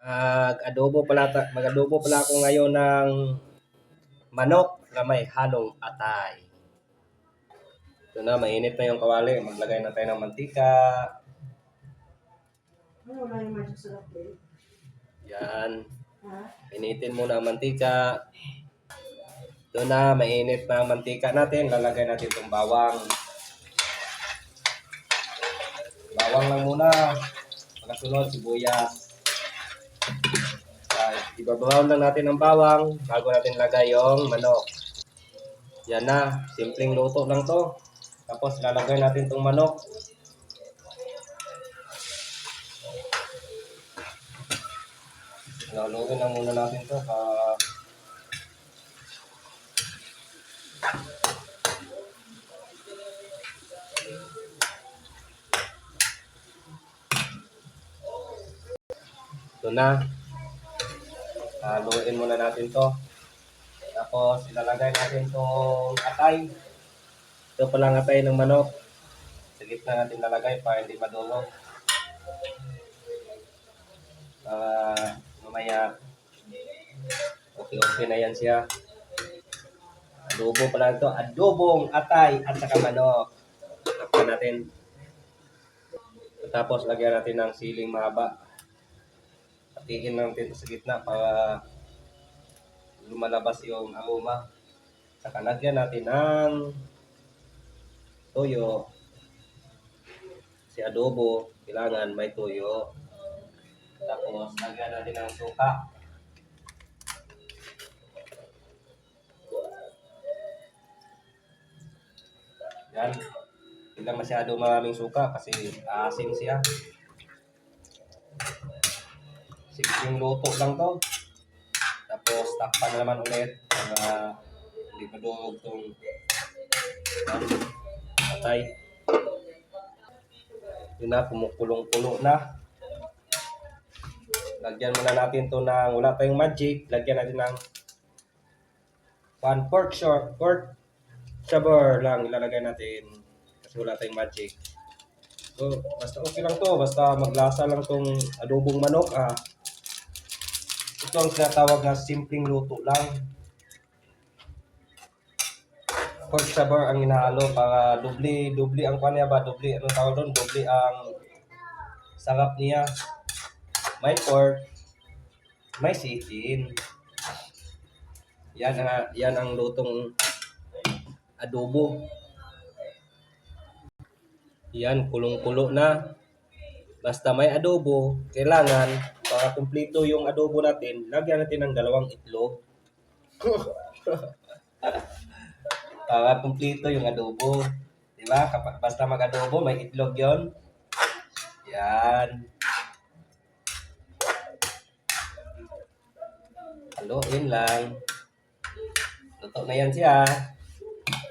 Mag-adobo pala ako ngayon ng manok na may halong atay. Ito na, mainit na yung kawali. Maglagay na tayo ng mantika. Yan. Initin muna ang mantika. Ito na, mainit na ang mantika natin. Lalagay natin itong bawang. Bawang lang muna. Pagkasunod, sibuyas. Ibabawan lang natin ang bawang bago natin lagay yung manok. Yan na, simpleng luto lang to. Tapos lalagay natin itong manok. Lalagyan lang muna natin to. Ito na. Haluin muna natin to. Tapos ilalagay natin itong atay. Ito palang atay ng manok. Sa gitna natin lalagay para hindi madulog. Mamaya okay na yan siya. Adobo pala ito. Adobong atay at saka manok. Tapos natin. Tapos lagyan natin ng siling mahaba. Patiin lang natin sa gitna para lumalabas yung aroma. Saka lagyan natin ng toyo. Si adobo, kailangan may toyo. Tapos lagyan natin ng suka. Yan. Hindi lang masyado maraming suka kasi asin siya. Simpleng luto lang to. Tapos takpan na naman ulit para hindi madurog itong atay. Yun na, kumukulong-kulo na. Lagyan muna natin to ng wala tayong magic. Lagyan natin ng 1 pork sabor lang ilalagay natin kasi wala tayong magic. So, basta okay lang to. Basta maglasa lang tong adobong manok. Ito ang tinatawag na simpleng luto lang. Pork sabor ang inahalo para doble ang kanya ba? Anong tawag doon? Doble ang sarap niya. May pork, may chicken. Yan ang lutong adobo. Yan, kulong-kulo na. Basta may adobo, kailangan para kumpleto yung adobo natin, lagyan natin ng 2 itlog. Para kumpleto yung adobo. Diba? Basta mag-adobo, may itlog yon. Yan. Haluin lang. Luto na yan siya.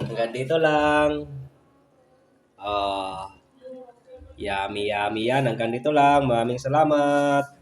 Hanggang dito lang. Yummy yan. Hanggang dito lang. Maraming salamat.